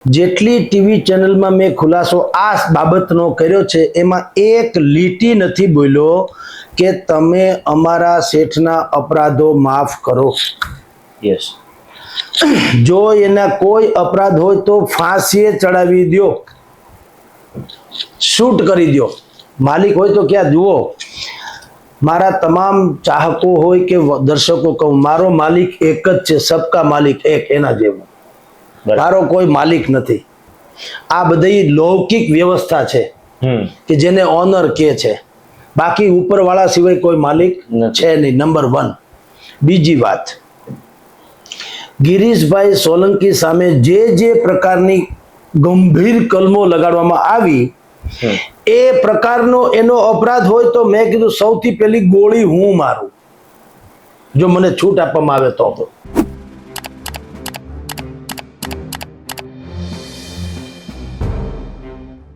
જેટલી ટીવી ચેનલમાં મેં ખુલાસો આ બાબતનો કર્યો છે એમાં એક લીટી નથી બોલ્યો કે તમે અમારા શેઠના અપરાધો માફ કરો. યસ, જો એના કોઈ અપરાધ હોય તો ફાંસીએ ચડાવી દો, શૂટ કરી દો. માલિક હોય તો ક્યાં જુઓ, મારા તમામ ચાહકો હોય કે દર્શકો કહું, મારો માલિક એક જ છે, સબકા માલિક એક, એના જેવું. મારો કોઈ માલિક નથી. આ બધી લૌકિક વ્યવસ્થા છે કે જેને ઓનર કે છે, બાકી ઉપરવાળા સિવાય કોઈ માલિક છે નહીં. નંબર 1. બીજી વાત, ગિરીશભાઈ સોલંકી સામે જે પ્રકારની ગંભીર કલમો લગાડવામાં આવી એ પ્રકારનો એનો અપરાધ હોય તો મેં કીધું સૌથી પહેલી ગોળી હું મારું, જો મને છૂટ આપવામાં આવે તો.